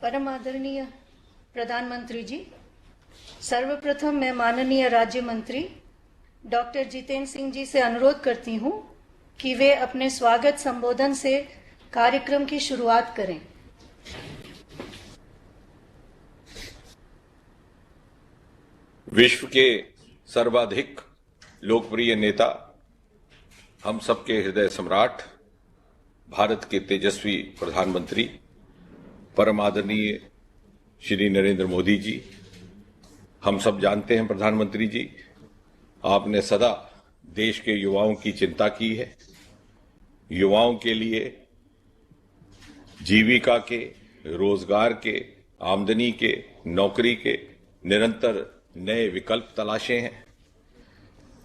परम आदरणीय प्रधानमंत्री जी, सर्वप्रथम मैं माननीय राज्य मंत्री डॉक्टर जितेंद्र सिंह जी से अनुरोध करती हूं कि वे अपने स्वागत संबोधन से कार्यक्रम की शुरुआत करें। विश्व के सर्वाधिक लोकप्रिय नेता, हम सबके हृदय सम्राट, भारत के तेजस्वी प्रधानमंत्री परम आदरणीय श्री नरेंद्र मोदी जी, हम सब जानते हैं प्रधानमंत्री जी, आपने सदा देश के युवाओं की चिंता की है। युवाओं के लिए जीविका के, रोजगार के, आमदनी के, नौकरी के निरंतर नए विकल्प तलाशे हैं।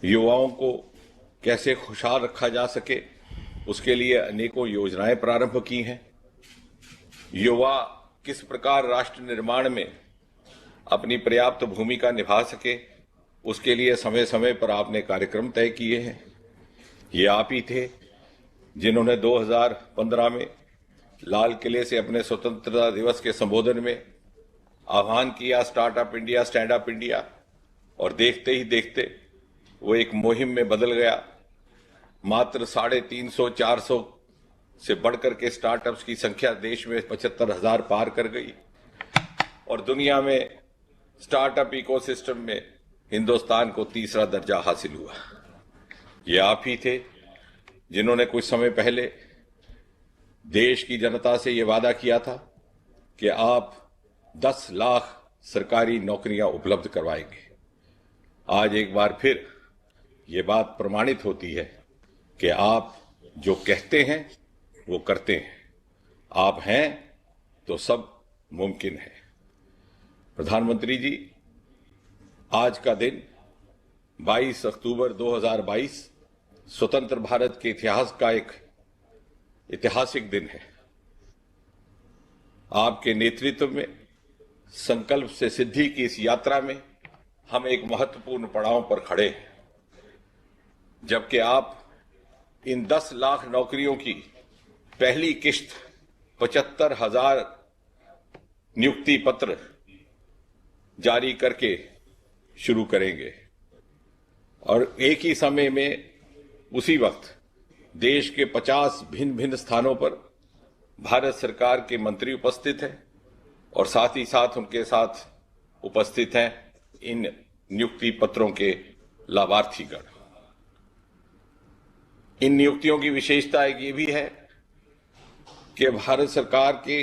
युवाओं को कैसे खुशहाल रखा जा सके, उसके लिए अनेकों योजनाएं प्रारंभ की हैं। युवा किस प्रकार राष्ट्र निर्माण में अपनी पर्याप्त भूमिका निभा सके, उसके लिए समय समय पर आपने कार्यक्रम तय किए हैं। ये आप ही थे जिन्होंने 2015 में लाल किले से अपने स्वतंत्रता दिवस के संबोधन में आह्वान किया startup India, stand up India, और देखते ही देखते वो एक मुहिम में बदल गया। मात्र 350-400 से बढ़कर के स्टार्टअप्स की संख्या देश में 75,000 पार कर गई और दुनिया में स्टार्टअप इकोसिस्टम में हिंदुस्तान को तीसरा दर्जा हासिल हुआ। ये आप ही थे जिन्होंने कुछ समय पहले देश की जनता से ये वादा किया था कि आप 10 लाख सरकारी नौकरियां उपलब्ध करवाएंगे। आज एक बार फिर ये बात प्रमाणित होती है कि आप जो कहते हैं वो करते हैं। आप हैं तो सब मुमकिन है। प्रधानमंत्री जी, आज का दिन 22 अक्टूबर 2022 स्वतंत्र भारत के इतिहास का एक ऐतिहासिक दिन है। आपके नेतृत्व में संकल्प से सिद्धि की इस यात्रा में हम एक महत्वपूर्ण पड़ाव पर खड़े हैं, जबकि आप इन 10 लाख नौकरियों की पहली किश्त 75,000 नियुक्ति पत्र जारी करके शुरू करेंगे और एक ही समय में उसी वक्त देश के 50 भिन्न भिन्न स्थानों पर भारत सरकार के मंत्री उपस्थित हैं और साथ ही साथ उनके साथ उपस्थित हैं इन नियुक्ति पत्रों के लाभार्थीगण। इन नियुक्तियों की विशेषता एक ये भी है कि भारत सरकार के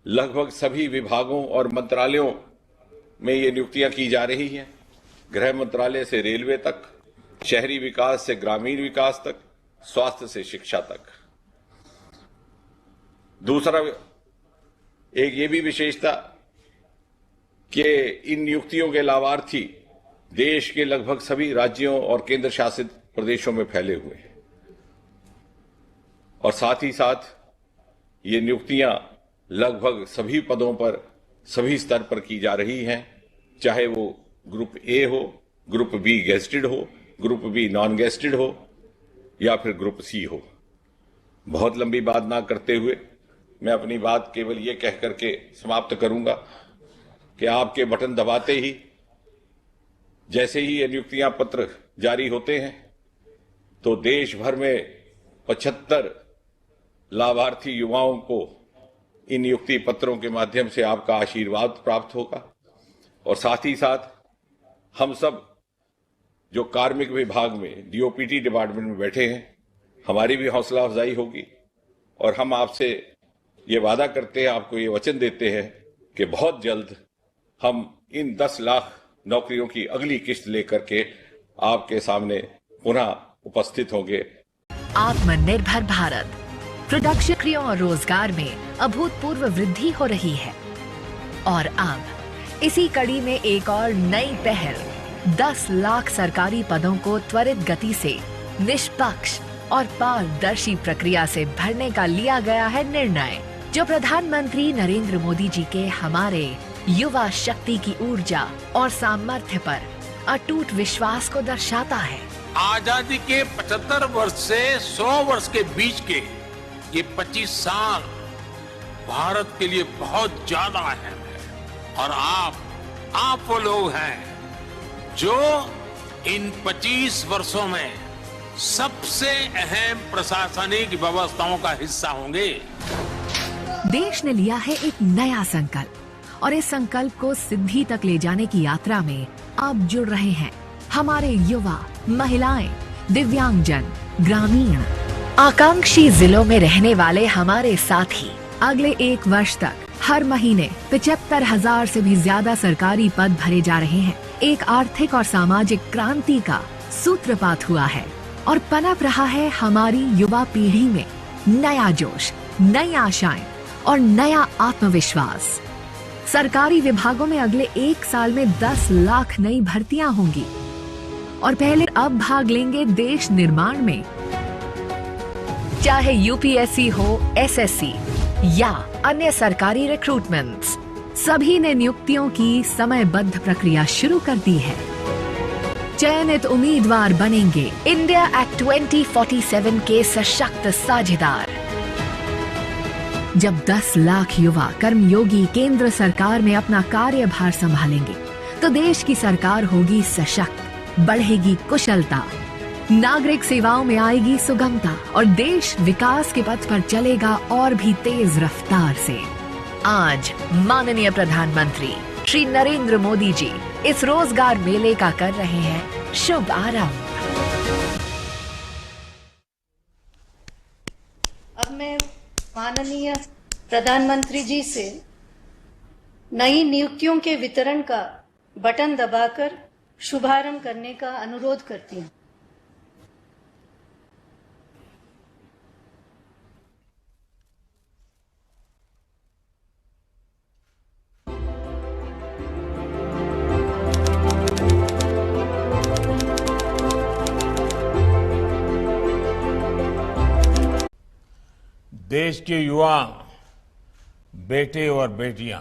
लगभग सभी विभागों और मंत्रालयों में ये नियुक्तियां की जा रही हैं। गृह मंत्रालय से रेलवे तक, शहरी विकास से ग्रामीण विकास तक, स्वास्थ्य से शिक्षा तक। दूसरा एक ये भी विशेषता कि इन नियुक्तियों के लाभार्थी देश के लगभग सभी राज्यों और केंद्र शासित प्रदेशों में फैले हुए हैं और साथ ही साथ ये नियुक्तियां लगभग सभी पदों पर, सभी स्तर पर की जा रही हैं, चाहे वो ग्रुप ए हो, ग्रुप बी गेस्टेड हो, ग्रुप बी नॉन गेस्टेड हो या फिर ग्रुप सी हो। बहुत लंबी बात ना करते हुए मैं अपनी बात केवल ये कह करके समाप्त करूंगा कि आपके बटन दबाते ही जैसे ही ये नियुक्तियां पत्र जारी होते हैं तो देश भर में 75 लाभार्थी युवाओं को इन नियुक्ति पत्रों के माध्यम से आपका आशीर्वाद प्राप्त होगा और साथ ही साथ हम सब जो कार्मिक विभाग में डीओपीटी डिपार्टमेंट में बैठे हैं, हमारी भी हौसला अफजाई होगी और हम आपसे ये वादा करते हैं, आपको ये वचन देते हैं कि बहुत जल्द हम इन 10 लाख नौकरियों की अगली किश्त लेकर के आपके सामने पुनः उपस्थित होंगे। आत्मनिर्भर भारत प्रोडक्शन और रोजगार में अभूतपूर्व वृद्धि हो रही है और अब इसी कड़ी में एक और नई पहल 10 लाख सरकारी पदों को त्वरित गति से निष्पक्ष और पारदर्शी प्रक्रिया से भरने का लिया गया है निर्णय, जो प्रधानमंत्री नरेंद्र मोदी जी के हमारे युवा शक्ति की ऊर्जा और सामर्थ्य पर अटूट विश्वास को दर्शाता है। आजादी के 75 वर्ष से 100 वर्ष के बीच के ये 25 साल भारत के लिए बहुत ज्यादा अहम है। और आप वो लोग हैं जो इन 25 वर्षों में सबसे अहम प्रशासनिक व्यवस्थाओं का हिस्सा होंगे। देश ने लिया है एक नया संकल्प और इस संकल्प को सिद्धि तक ले जाने की यात्रा में अब जुड़ रहे हैं हमारे युवा, महिलाएं, दिव्यांगजन, ग्रामीण, आकांक्षी जिलों में रहने वाले हमारे साथी। अगले 1 वर्ष तक हर महीने 75,000 से भी ज्यादा सरकारी पद भरे जा रहे हैं। एक आर्थिक और सामाजिक क्रांति का सूत्रपात हुआ है और पनप रहा है हमारी युवा पीढ़ी में नया जोश, नई आशाएं और नया आत्मविश्वास। सरकारी विभागों में अगले 1 साल में 10 लाख नई भर्तियां होंगी और पहले अब भाग लेंगे देश निर्माण में। चाहे यूपीएससी हो, एसएससी या अन्य सरकारी रिक्रूटमेंट्स, सभी ने नियुक्तियों की समयबद्ध प्रक्रिया शुरू कर दी है। चयनित उम्मीदवार बनेंगे इंडिया एक्ट 2047 के सशक्त साझेदार। जब 10 लाख युवा कर्मयोगी केंद्र सरकार में अपना कार्यभार संभालेंगे तो देश की सरकार होगी सशक्त, बढ़ेगी कुशलता, नागरिक सेवाओं में आएगी सुगमता और देश विकास के पथ पर चलेगा और भी तेज रफ्तार से। आज माननीय प्रधानमंत्री श्री नरेंद्र मोदी जी इस रोजगार मेले का कर रहे हैं शुभ आरंभ। अब मैं माननीय प्रधानमंत्री जी से नई नियुक्तियों के वितरण का बटन दबाकर शुभारंभ करने का अनुरोध करती हूँ। देश के युवा बेटे और बेटियां,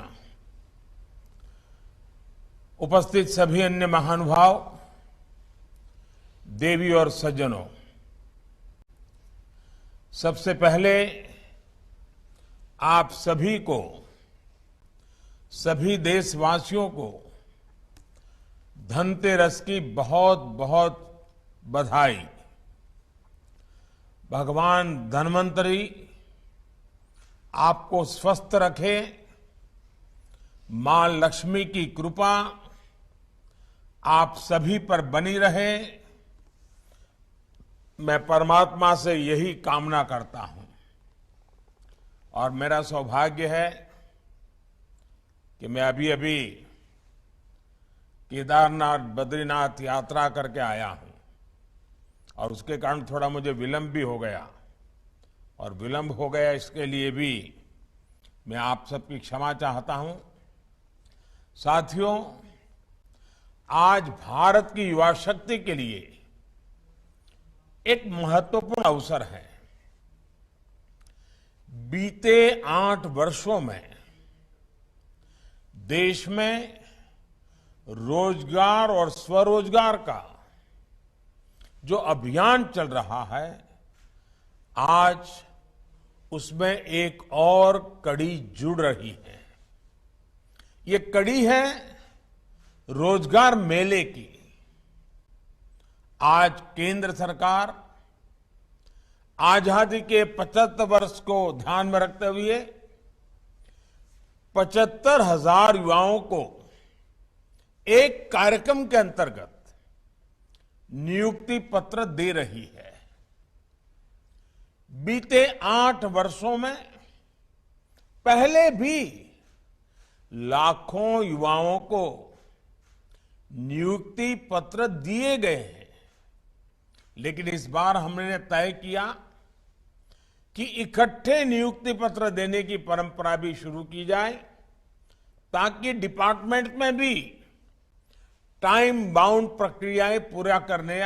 उपस्थित सभी अन्य महानुभाव, देवी और सज्जनों, सबसे पहले आप सभी को, सभी देशवासियों को धनतेरस की बहुत बहुत बधाई। भगवान धन्वंतरी आपको स्वस्थ रखे, मां लक्ष्मी की कृपा आप सभी पर बनी रहे, मैं परमात्मा से यही कामना करता हूं। और मेरा सौभाग्य है कि मैं अभी अभी केदारनाथ, बद्रीनाथ यात्रा करके आया हूं और उसके कारण थोड़ा मुझे विलंब भी हो गया, और विलंब हो गया इसके लिए भी मैं आप सबकी क्षमा चाहता हूं। साथियों, आज भारत की युवा शक्ति के लिए एक महत्वपूर्ण अवसर है। बीते 8 वर्षों में देश में रोजगार और स्वरोजगार का जो अभियान चल रहा है, आज उसमें एक और कड़ी जुड़ रही है। ये कड़ी है रोजगार मेले की। आज केंद्र सरकार आजादी के 75 वर्ष को ध्यान में रखते हुए 75,000 युवाओं को एक कार्यक्रम के अंतर्गत नियुक्ति पत्र दे रही है। बीते 8 वर्षों में पहले भी लाखों युवाओं को नियुक्ति पत्र दिए गए हैं, लेकिन इस बार हमने तय किया कि इकट्ठे नियुक्ति पत्र देने की परंपरा भी शुरू की जाए, ताकि डिपार्टमेंट में भी टाइम बाउंड प्रक्रियाएं पूरा करने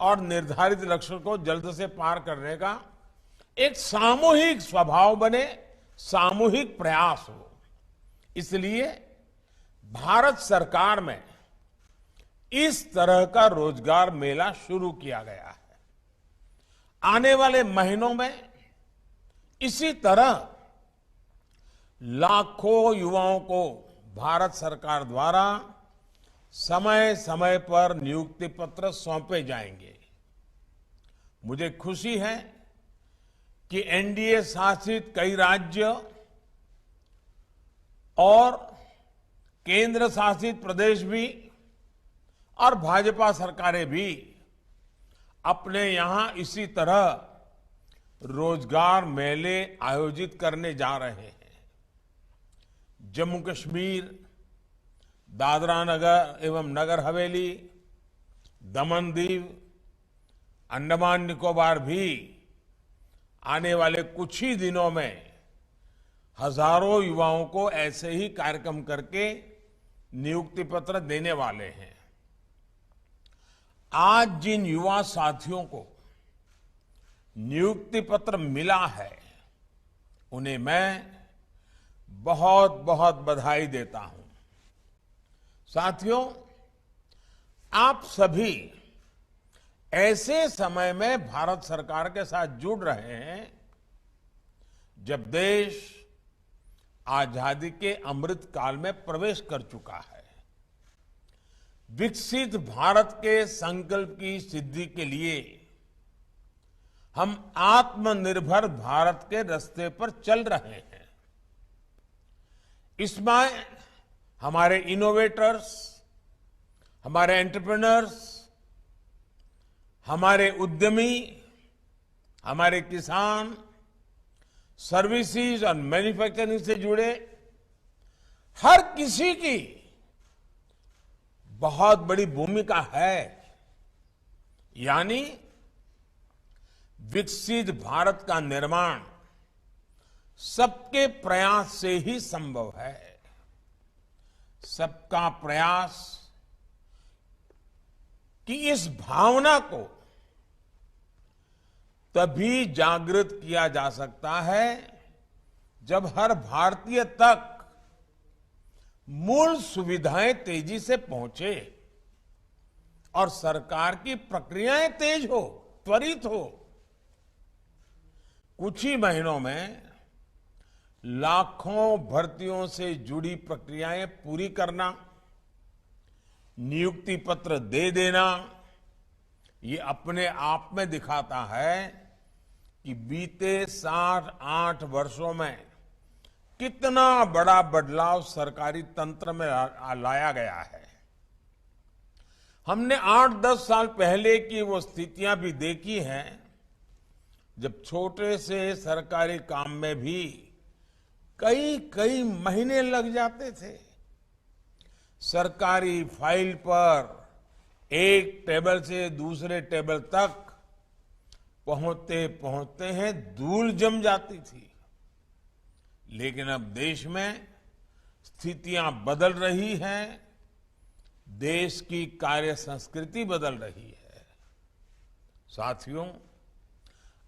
और निर्धारित लक्ष्य को जल्द से पार करने का एक सामूहिक स्वभाव बने, सामूहिक प्रयास हो। इसलिए भारत सरकार में इस तरह का रोजगार मेला शुरू किया गया है। आने वाले महीनों में इसी तरह लाखों युवाओं को भारत सरकार द्वारा समय समय पर नियुक्ति पत्र सौंपे जाएंगे। मुझे खुशी है कि एनडीए शासित कई राज्य और केंद्र शासित प्रदेश भी और भाजपा सरकारें भी अपने यहां इसी तरह रोजगार मेले आयोजित करने जा रहे हैं। जम्मू कश्मीर, दादरा नगर एवं नगर हवेली, दमन दीव, अंडमान निकोबार भी आने वाले कुछ ही दिनों में हजारों युवाओं को ऐसे ही कार्यक्रम करके नियुक्ति पत्र देने वाले हैं। आज जिन युवा साथियों को नियुक्ति पत्र मिला है, उन्हें मैं बहुत बहुत बधाई देता हूं। साथियों, आप सभी ऐसे समय में भारत सरकार के साथ जुड़ रहे हैं जब देश आजादी के अमृत काल में प्रवेश कर चुका है। विकसित भारत के संकल्प की सिद्धि के लिए हम आत्मनिर्भर भारत के रास्ते पर चल रहे हैं। इसमें हमारे इनोवेटर्स, हमारे एंटरप्रेन्योर्स, हमारे उद्यमी, हमारे किसान, सर्विसेज और मैन्युफैक्चरिंग से जुड़े हर किसी की बहुत बड़ी भूमिका है। यानी विकसित भारत का निर्माण सबके प्रयास से ही संभव है। सबका प्रयास कि इस भावना को तभी जागृत किया जा सकता है जब हर भारतीय तक मूल सुविधाएं तेजी से पहुंचे और सरकार की प्रक्रियाएं तेज हो, त्वरित हो। कुछ ही महीनों में लाखों भर्तियों से जुड़ी प्रक्रियाएं पूरी करना, नियुक्ति पत्र दे देना, ये अपने आप में दिखाता है कि बीते 7-8 वर्षों में कितना बड़ा बदलाव सरकारी तंत्र में लाया गया है। हमने 8-10 साल पहले की वो स्थितियां भी देखी हैं जब छोटे से सरकारी काम में भी कई महीने लग जाते थे। सरकारी फाइल पर एक टेबल से दूसरे टेबल तक पहुंचते पहुंचते हैं धूल जम जाती थी। लेकिन अब देश में स्थितियां बदल रही हैं, देश की कार्य संस्कृति बदल रही है। साथियों,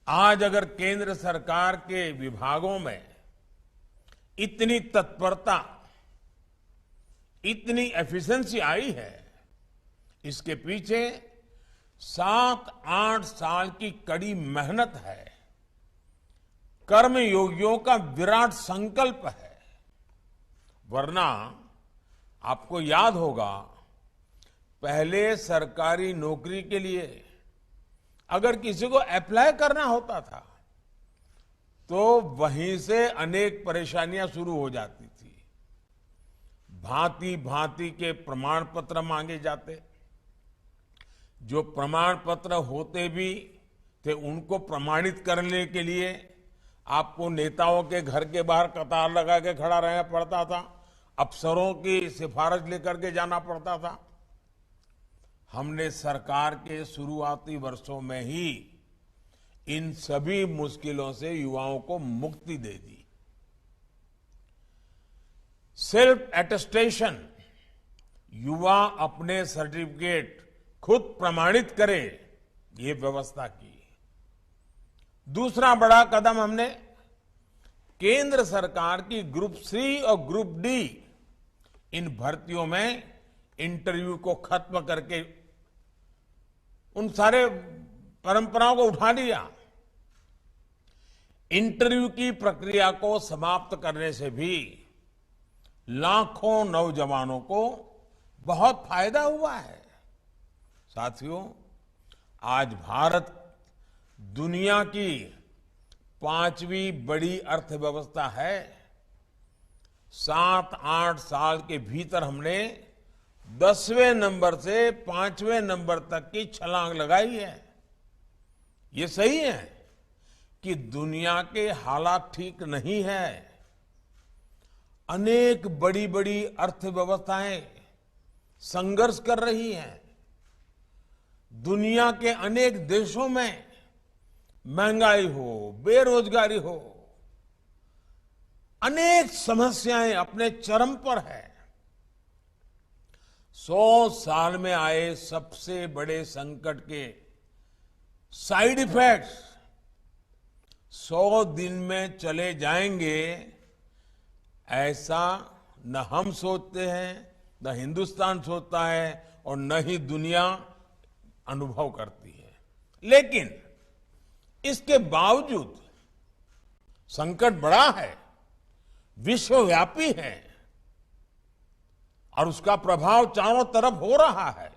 आज अगर केंद्र सरकार के विभागों में इतनी तत्परता, इतनी एफिशिएंसी आई है, इसके पीछे 7-8 साल की कड़ी मेहनत है, कर्मयोगियों का विराट संकल्प है। वरना आपको याद होगा, पहले सरकारी नौकरी के लिए अगर किसी को अप्लाई करना होता था तो वहीं से अनेक परेशानियां शुरू हो जाती थी। भांति भांति के प्रमाण पत्र मांगे जाते, जो प्रमाण पत्र होते भी थे उनको प्रमाणित करने के लिए आपको नेताओं के घर के बाहर कतार लगा के खड़ा रहना पड़ता था, अफसरों की सिफारिश लेकर के जाना पड़ता था। हमने सरकार के शुरुआती वर्षों में ही इन सभी मुश्किलों से युवाओं को मुक्ति दे दी। सेल्फ अटेस्टेशन, युवा अपने सर्टिफिकेट खुद प्रमाणित करे, ये व्यवस्था की। दूसरा बड़ा कदम हमने केंद्र सरकार की ग्रुप सी और ग्रुप डी इन भर्तियों में इंटरव्यू को खत्म करके उन सारे परंपराओं को उठा लिया। इंटरव्यू की प्रक्रिया को समाप्त करने से भी लाखों नौजवानों को बहुत फायदा हुआ है। साथियों, आज भारत दुनिया की 5वीं बड़ी अर्थव्यवस्था है। 7-8 साल के भीतर हमने 10वें नंबर से 5वें नंबर तक की छलांग लगाई है। ये सही है कि दुनिया के हालात ठीक नहीं है। अनेक बड़ी बड़ी अर्थव्यवस्थाएं संघर्ष कर रही हैं। दुनिया के अनेक देशों में महंगाई हो, बेरोजगारी हो, अनेक समस्याएं अपने चरम पर है। 100 साल में आए सबसे बड़े संकट के साइड इफेक्ट्स 100 दिन में चले जाएंगे, ऐसा न हम सोचते हैं, न हिंदुस्तान सोचता है और न ही दुनिया अनुभव करती है। लेकिन इसके बावजूद संकट बड़ा है, विश्वव्यापी है और उसका प्रभाव चारों तरफ हो रहा है,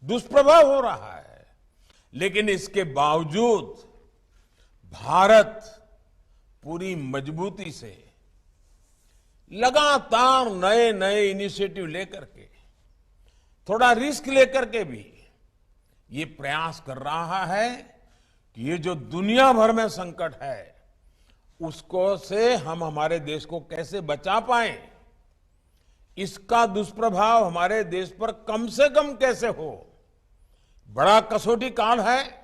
दुष्प्रभाव हो रहा है। लेकिन इसके बावजूद भारत पूरी मजबूती से लगातार नए नए इनिशिएटिव लेकर के, थोड़ा रिस्क लेकर के भी ये प्रयास कर रहा है कि ये जो दुनिया भर में संकट है उसको से हम हमारे देश को कैसे बचा पाएं, इसका दुष्प्रभाव हमारे देश पर कम से कम कैसे हो। बड़ा कसौटी काल है,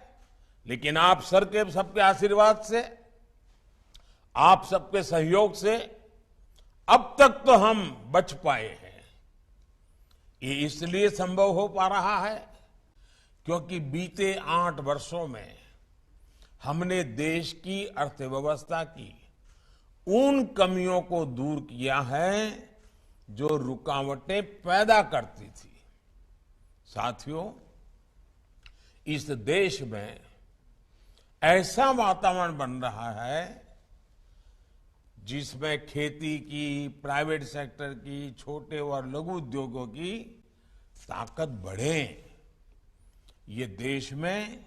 लेकिन आप सबके आशीर्वाद से, आप सबके सहयोग से अब तक तो हम बच पाए हैं। ये इसलिए संभव हो पा रहा है क्योंकि बीते 8 वर्षों में हमने देश की अर्थव्यवस्था की उन कमियों को दूर किया है जो रुकावटें पैदा करती थी। साथियों, इस देश में ऐसा वातावरण बन रहा है जिसमें खेती की, प्राइवेट सेक्टर की, छोटे और लघु उद्योगों की ताकत बढ़े। ये देश में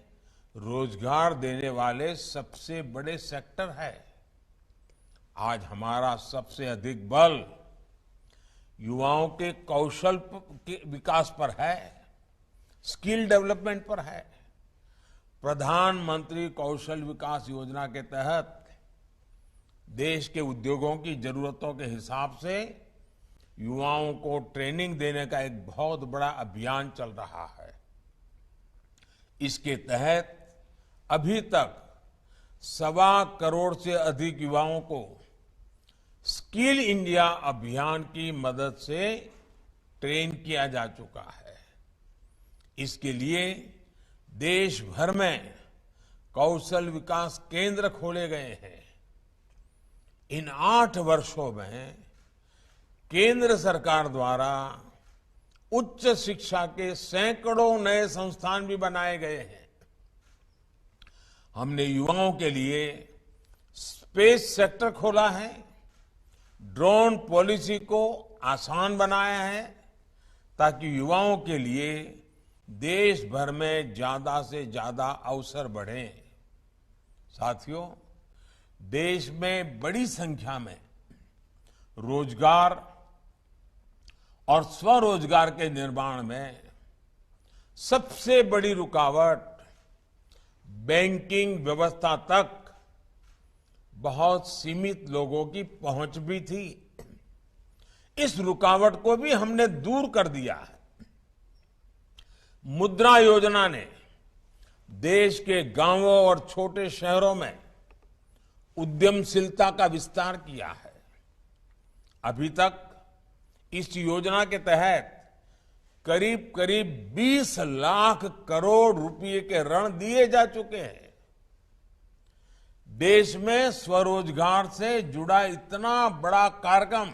रोजगार देने वाले सबसे बड़े सेक्टर है। आज हमारा सबसे अधिक बल युवाओं के कौशल के विकास पर है, स्किल डेवलपमेंट पर है। प्रधानमंत्री कौशल विकास योजना के तहत देश के उद्योगों की जरूरतों के हिसाब से युवाओं को ट्रेनिंग देने का एक बहुत बड़ा अभियान चल रहा है। इसके तहत अभी तक 1.25 करोड़ से अधिक युवाओं को स्किल इंडिया अभियान की मदद से ट्रेन किया जा चुका है। इसके लिए देश भर में कौशल विकास केंद्र खोले गए हैं। इन 8 वर्षों में केंद्र सरकार द्वारा उच्च शिक्षा के सैकड़ों नए संस्थान भी बनाए गए हैं। हमने युवाओं के लिए स्पेस सेक्टर खोला है, ड्रोन पॉलिसी को आसान बनाया है ताकि युवाओं के लिए देश भर में ज्यादा से ज्यादा अवसर बढ़े। साथियों, देश में बड़ी संख्या में रोजगार और स्वरोजगार के निर्माण में सबसे बड़ी रुकावट बैंकिंग व्यवस्था तक बहुत सीमित लोगों की पहुंच भी थी। इस रुकावट को भी हमने दूर कर दिया है। मुद्रा योजना ने देश के गांवों और छोटे शहरों में उद्यमशीलता का विस्तार किया है। अभी तक इस योजना के तहत करीब करीब 20 लाख करोड़ रुपए के ऋण दिए जा चुके हैं। देश में स्वरोजगार से जुड़ा इतना बड़ा कार्यक्रम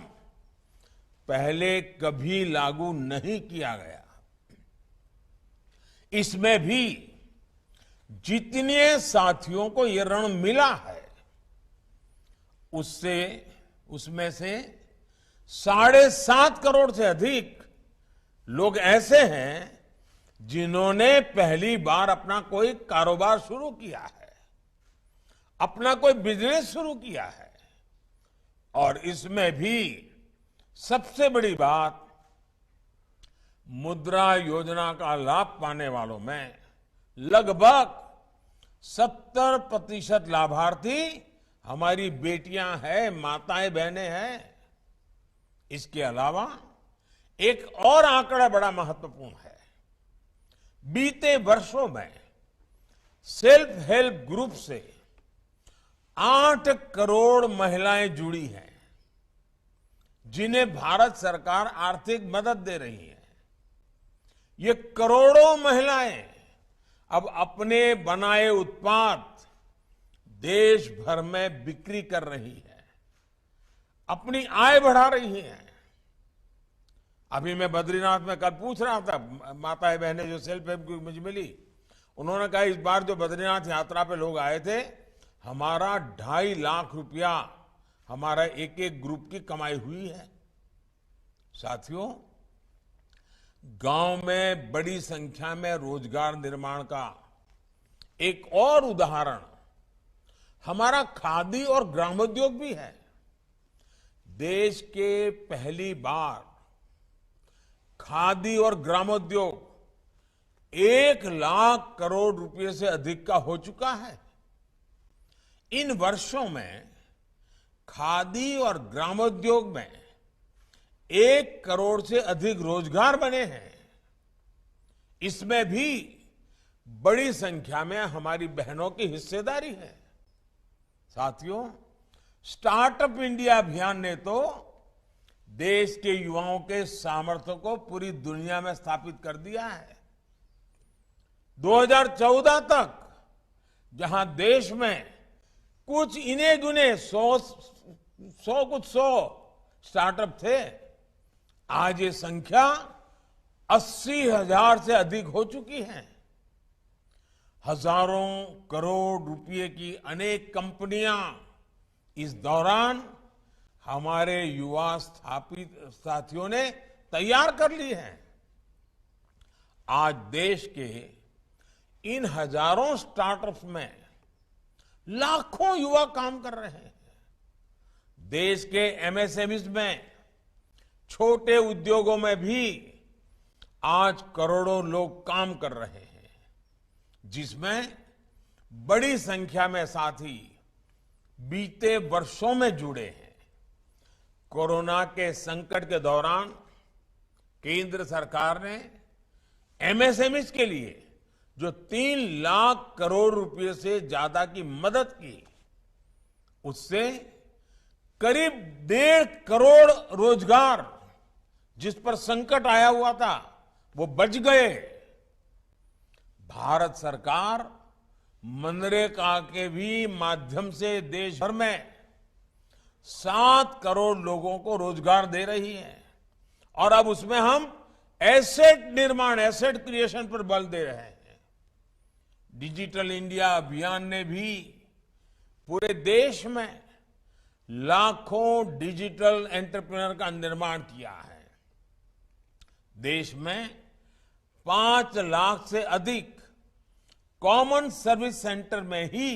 पहले कभी लागू नहीं किया गया। इसमें भी जितने साथियों को ये ऋण मिला है उसमें से 7.5 करोड़ से अधिक लोग ऐसे हैं जिन्होंने पहली बार अपना कोई कारोबार शुरू किया है, अपना कोई बिजनेस शुरू किया है। और इसमें भी सबसे बड़ी बात, मुद्रा योजना का लाभ पाने वालों में लगभग 70% लाभार्थी हमारी बेटियां हैं, माताएं बहनें हैं। इसके अलावा एक और आंकड़ा बड़ा महत्वपूर्ण है। बीते वर्षों में सेल्फ हेल्प ग्रुप से 8 करोड़ महिलाएं जुड़ी हैं, जिन्हें भारत सरकार आर्थिक मदद दे रही है। ये करोड़ों महिलाएं अब अपने बनाए उत्पाद देश भर में बिक्री कर रही है, अपनी आय बढ़ा रही है। अभी मैं बद्रीनाथ में कल पूछ रहा था, माताएं बहनें जो सेल्फ हेल्प ग्रुप मुझे मिली, उन्होंने कहा इस बार जो बद्रीनाथ यात्रा पे लोग आए थे, हमारा 2.5 लाख रुपया हमारा एक एक ग्रुप की कमाई हुई है। साथियों, गांव में बड़ी संख्या में रोजगार निर्माण का एक और उदाहरण हमारा खादी और ग्रामोद्योग भी है। देश के पहली बार खादी और ग्रामोद्योग 1 लाख करोड़ रुपए से अधिक का हो चुका है। इन वर्षों में खादी और ग्रामोद्योग में 1 करोड़ से अधिक रोजगार बने हैं। इसमें भी बड़ी संख्या में हमारी बहनों की हिस्सेदारी है। साथियों, स्टार्टअप इंडिया अभियान ने तो देश के युवाओं के सामर्थ्य को पूरी दुनिया में स्थापित कर दिया है। 2014 तक जहां देश में कुछ इने गुने 100 स्टार्टअप थे, आज ये संख्या 80,000 से अधिक हो चुकी है। हजारों करोड़ रुपए की अनेक कंपनियां इस दौरान हमारे युवा स्थापित साथियों ने तैयार कर ली हैं। आज देश के इन हजारों स्टार्टअप्स में लाखों युवा काम कर रहे हैं। देश के एमएसएमईज में, छोटे उद्योगों में भी आज करोड़ों लोग काम कर रहे हैं, जिसमें बड़ी संख्या में साथी बीते वर्षों में जुड़े हैं। कोरोना के संकट के दौरान केंद्र सरकार ने एमएसएमईज के लिए जो 3 लाख करोड़ रुपए से ज्यादा की मदद की, उससे करीब 1.5 करोड़ रोजगार जिस पर संकट आया हुआ था, वो बच गए। भारत सरकार मनरेगा के भी माध्यम से देश भर में 7 करोड़ लोगों को रोजगार दे रही है। और अब उसमें हम एसेट निर्माण, एसेट क्रिएशन पर बल दे रहे हैं। डिजिटल इंडिया अभियान ने भी पूरे देश में लाखों डिजिटल एंटरप्रेन्योर का निर्माण किया है। देश में 5 लाख से अधिक कॉमन सर्विस सेंटर में ही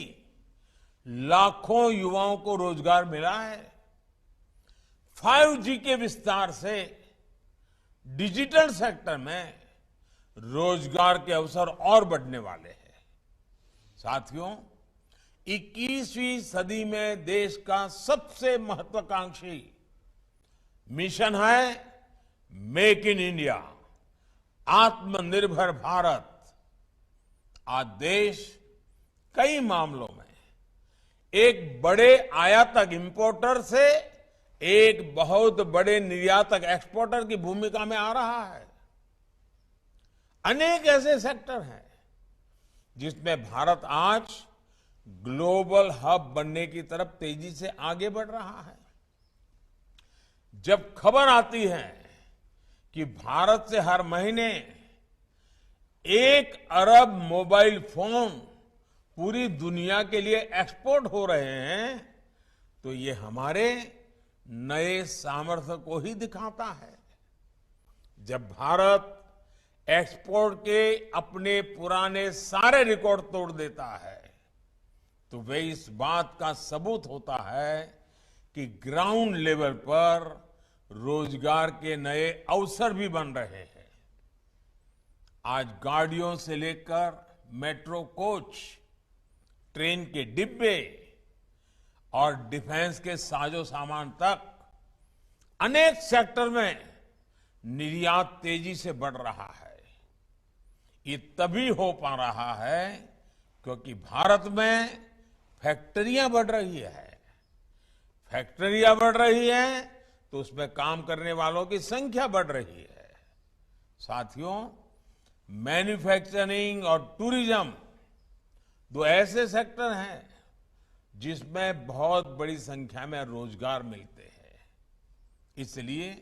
लाखों युवाओं को रोजगार मिला है। 5G के विस्तार से डिजिटल सेक्टर में रोजगार के अवसर और बढ़ने वाले हैं। साथियों, 21वीं सदी में देश का सबसे महत्वाकांक्षी मिशन है मेक इन इंडिया, आत्मनिर्भर भारत। आज देश कई मामलों में एक बड़े आयातक इंपोर्टर से एक बहुत बड़े निर्यातक एक्सपोर्टर की भूमिका में आ रहा है। अनेक ऐसे सेक्टर हैं जिसमें भारत आज ग्लोबल हब बनने की तरफ तेजी से आगे बढ़ रहा है। जब खबर आती है कि भारत से हर महीने 1 अरब मोबाइल फोन पूरी दुनिया के लिए एक्सपोर्ट हो रहे हैं, तो ये हमारे नए सामर्थ्य को ही दिखाता है। जब भारत एक्सपोर्ट के अपने पुराने सारे रिकॉर्ड तोड़ देता है तो वे इस बात का सबूत होता है कि ग्राउंड लेवल पर रोजगार के नए अवसर भी बन रहे हैं। आज गाड़ियों से लेकर मेट्रो कोच, ट्रेन के डिब्बे और डिफेंस के साजो सामान तक अनेक सेक्टर में निर्यात तेजी से बढ़ रहा है। ये तभी हो पा रहा है क्योंकि भारत में फैक्ट्रियां बढ़ रही है। फैक्ट्रियां बढ़ रही है तो उसमें काम करने वालों की संख्या बढ़ रही है। साथियों, मैन्युफैक्चरिंग और टूरिज्म दो ऐसे सेक्टर हैं जिसमें बहुत बड़ी संख्या में रोजगार मिलते हैं। इसलिए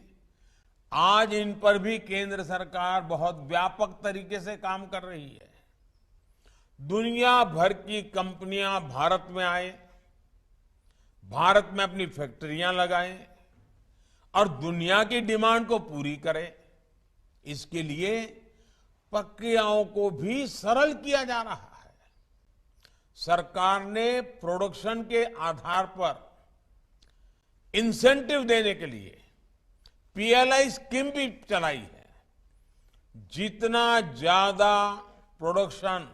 आज इन पर भी केंद्र सरकार बहुत व्यापक तरीके से काम कर रही है। दुनिया भर की कंपनियां भारत में आए, भारत में अपनी फैक्ट्रियां लगाएं और दुनिया की डिमांड को पूरी करें। इसके लिए प्रक्रियाओं को भी सरल किया जा रहा है। सरकार ने प्रोडक्शन के आधार पर इंसेंटिव देने के लिए पीएलआई स्कीम भी चलाई है। जितना ज्यादा प्रोडक्शन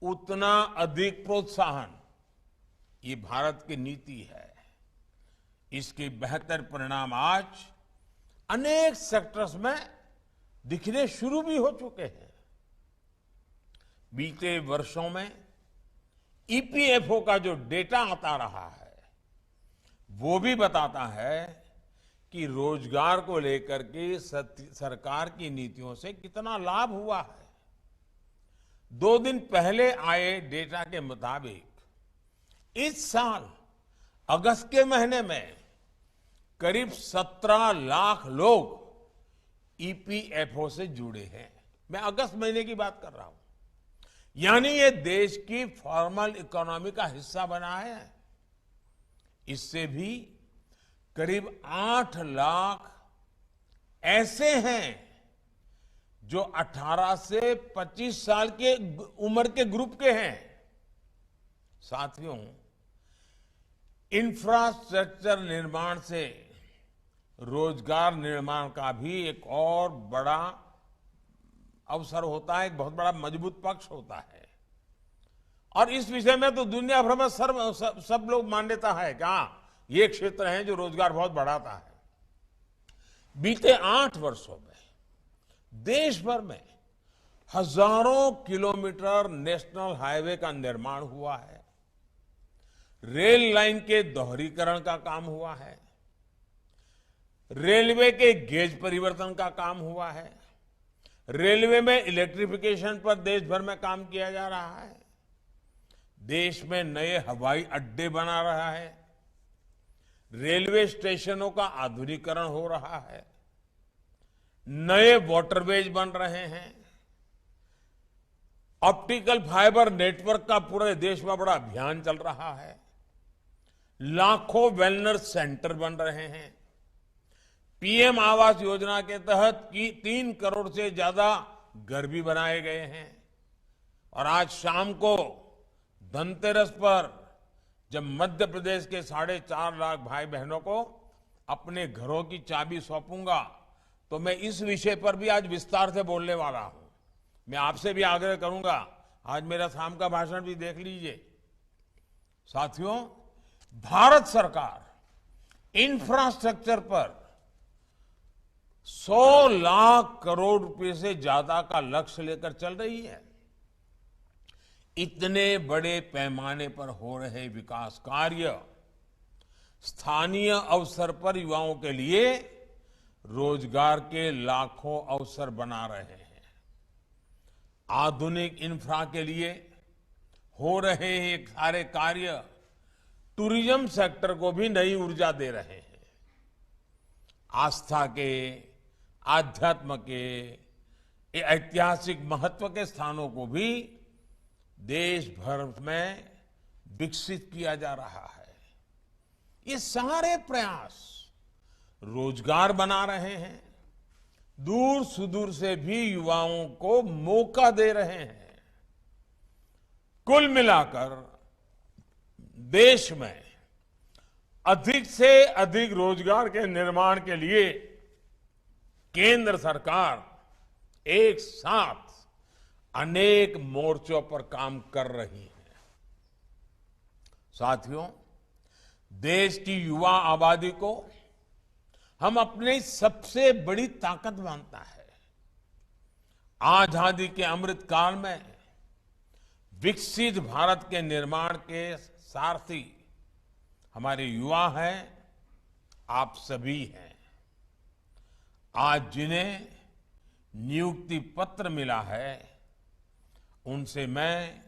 उतना अधिक प्रोत्साहन, ये भारत की नीति है। इसके बेहतर परिणाम आज अनेक सेक्टर्स में दिखने शुरू भी हो चुके हैं। बीते वर्षों में ईपीएफओ का जो डेटा आता रहा है वो भी बताता है कि रोजगार को लेकर के सरकार की नीतियों से कितना लाभ हुआ है। 2 दिन पहले आए डेटा के मुताबिक इस साल अगस्त के महीने में करीब 17 लाख लोग ईपीएफओ से जुड़े हैं। मैं अगस्त महीने की बात कर रहा हूं। यानी ये देश की फॉर्मल इकोनॉमी का हिस्सा बना है। इससे भी करीब 8 लाख ऐसे हैं जो 18 से 25 साल के उम्र के ग्रुप के हैं। साथियों, इंफ्रास्ट्रक्चर निर्माण से रोजगार निर्माण का भी एक और बड़ा अवसर होता है, एक बहुत बड़ा मजबूत पक्ष होता है। और इस विषय में तो दुनिया भर में सब लोग मान्यता है कि हाँ, ये क्षेत्र है जो रोजगार बहुत बढ़ाता है। बीते 8 वर्षों में देश भर में हजारों किलोमीटर नेशनल हाईवे का निर्माण हुआ है। रेल लाइन के दोहरीकरण का काम हुआ है। रेलवे के गेज परिवर्तन का काम हुआ है। रेलवे में इलेक्ट्रिफिकेशन पर देश भर में काम किया जा रहा है। देश में नए हवाई अड्डे बना रहा है। रेलवे स्टेशनों का आधुनिकीकरण हो रहा है। नए वाटरवेज बन रहे हैं। ऑप्टिकल फाइबर नेटवर्क का पूरे देश में बड़ा अभियान चल रहा है। लाखों वेलनेस सेंटर बन रहे हैं। पीएम आवास योजना के तहत 3 करोड़ से ज्यादा घर भी बनाए गए हैं। और आज शाम को धनतेरस पर जब मध्य प्रदेश के 4.5 लाख भाई बहनों को अपने घरों की चाबी सौंपूंगा तो मैं इस विषय पर भी आज विस्तार से बोलने वाला हूं। मैं आपसे भी आग्रह करूंगा, आज मेरा शाम का भाषण भी देख लीजिए। साथियों, भारत सरकार इंफ्रास्ट्रक्चर पर 100 लाख करोड़ रुपए से ज्यादा का लक्ष्य लेकर चल रही है। इतने बड़े पैमाने पर हो रहे विकास कार्य स्थानीय अवसर पर युवाओं के लिए रोजगार के लाखों अवसर बना रहे हैं। आधुनिक इंफ्रा के लिए हो रहे ये सारे कार्य टूरिज्म सेक्टर को भी नई ऊर्जा दे रहे हैं। आस्था के, आध्यात्म के, ऐतिहासिक महत्व के स्थानों को भी देश भर में विकसित किया जा रहा है। ये सारे प्रयास रोजगार बना रहे हैं, दूर सुदूर से भी युवाओं को मौका दे रहे हैं। कुल मिलाकर देश में अधिक से अधिक रोजगार के निर्माण के लिए केंद्र सरकार एक साथ अनेक मोर्चों पर काम कर रही है। साथियों, देश की युवा आबादी को हम अपनी सबसे बड़ी ताकत मानता है। आजादी के अमृत काल में विकसित भारत के निर्माण के सारथी हमारे युवा हैं, आप सभी हैं। आज जिन्हें नियुक्ति पत्र मिला है, उनसे मैं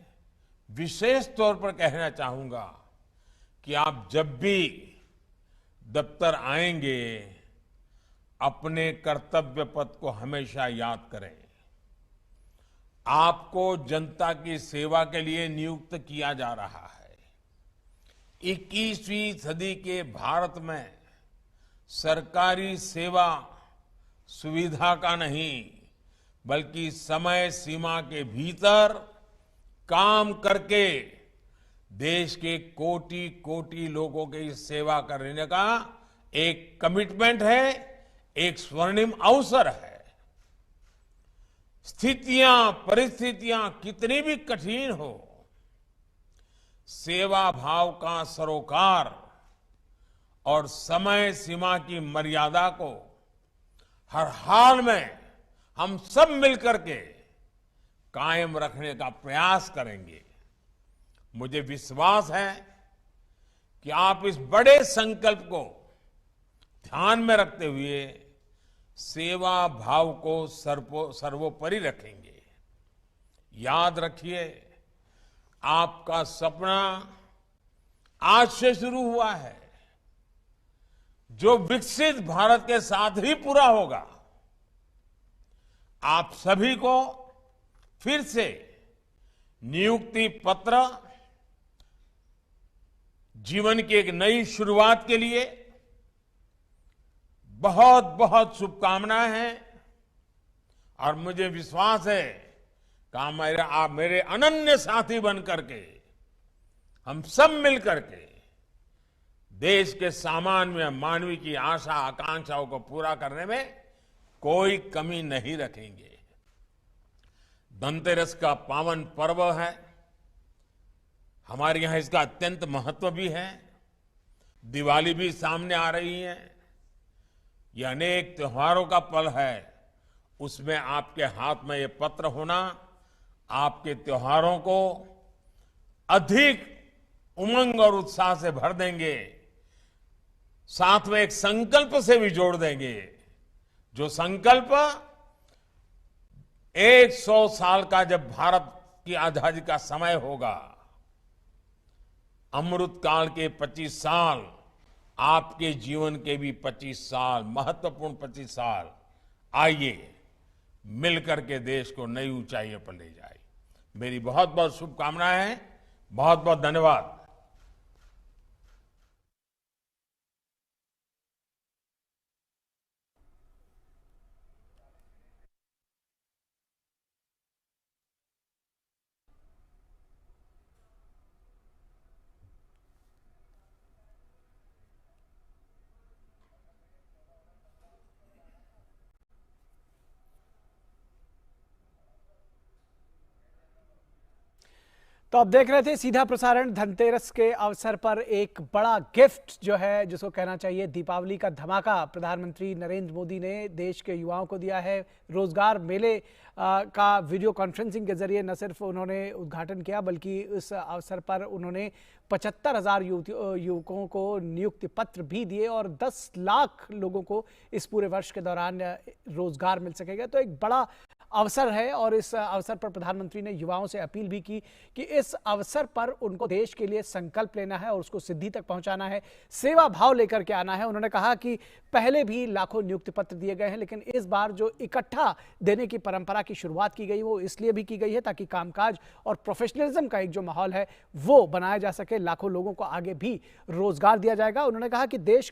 विशेष तौर पर कहना चाहूंगा कि आप जब भी दफ्तर आएंगे, अपने कर्तव्य पथ को हमेशा याद करें। आपको जनता की सेवा के लिए नियुक्त किया जा रहा है। 21वीं सदी के भारत में सरकारी सेवा सुविधा का नहीं, बल्कि समय सीमा के भीतर काम करके देश के कोटि कोटि लोगों की सेवा करने का एक कमिटमेंट है, एक स्वर्णिम अवसर है। स्थितियां, परिस्थितियां कितनी भी कठिन हो, सेवा भाव का सरोकार और समय सीमा की मर्यादा को हर हाल में हम सब मिलकर के कायम रखने का प्रयास करेंगे। मुझे विश्वास है कि आप इस बड़े संकल्प को ध्यान में रखते हुए सेवा भाव को सर्वोपरि रखेंगे। याद रखिए, आपका सपना आज से शुरू हुआ है, जो विकसित भारत के साथ ही पूरा होगा। आप सभी को फिर से नियुक्ति पत्र जीवन की एक नई शुरुआत के लिए बहुत बहुत शुभकामनाएं हैं। और मुझे विश्वास है कि आप मेरे अनन्य साथी बन करके हम सब मिलकर के देश के सामान्य मानवी की आशा आकांक्षाओं को पूरा करने में कोई कमी नहीं रखेंगे। धनतेरस का पावन पर्व है, हमारे यहां इसका अत्यंत महत्व भी है। दिवाली भी सामने आ रही है। ये अनेक त्योहारों का पल है। उसमें आपके हाथ में ये पत्र होना आपके त्योहारों को अधिक उमंग और उत्साह से भर देंगे, साथ में एक संकल्प से भी जोड़ देंगे, जो संकल्प 100 साल का जब भारत की आजादी का समय होगा, अमृत काल के 25 साल, आपके जीवन के भी 25 साल, महत्वपूर्ण 25 साल, आइए मिलकर के देश को नई ऊंचाइयों पर ले जाए। मेरी बहुत बहुत शुभकामनाएं हैं। बहुत बहुत धन्यवाद। तो आप देख रहे थे सीधा प्रसारण। धनतेरस के अवसर पर एक बड़ा गिफ्ट जो है, जिसको कहना चाहिए दीपावली का धमाका, प्रधानमंत्री नरेंद्र मोदी ने देश के युवाओं को दिया है। रोजगार मेले का वीडियो कॉन्फ्रेंसिंग के जरिए न सिर्फ उन्होंने उद्घाटन किया, बल्कि इस अवसर पर उन्होंने 75,000 युवकों को नियुक्ति पत्र भी दिए और 10 लाख लोगों को इस पूरे वर्ष के दौरान रोजगार मिल सकेगा। तो एक बड़ा अवसर है और इस अवसर पर प्रधानमंत्री ने युवाओं से अपील भी की कि इस अवसर पर उनको देश के लिए संकल्प लेना है और उसको सिद्धि तक पहुंचाना है, सेवा भाव लेकर के आना है। उन्होंने कहा कि पहले भी लाखों नियुक्ति पत्र दिए गए हैं, लेकिन इस बार जो इकट्ठा देने की परंपरा की शुरुआत की गई वो इसलिए भी की गई है ताकि कामकाज और प्रोफेशनलिज्म का एक जो माहौल है वो बनाया जा सके। लाखों लोगों को आगे भी रोजगार दिया जाएगा। उन्होंने कहा कि देश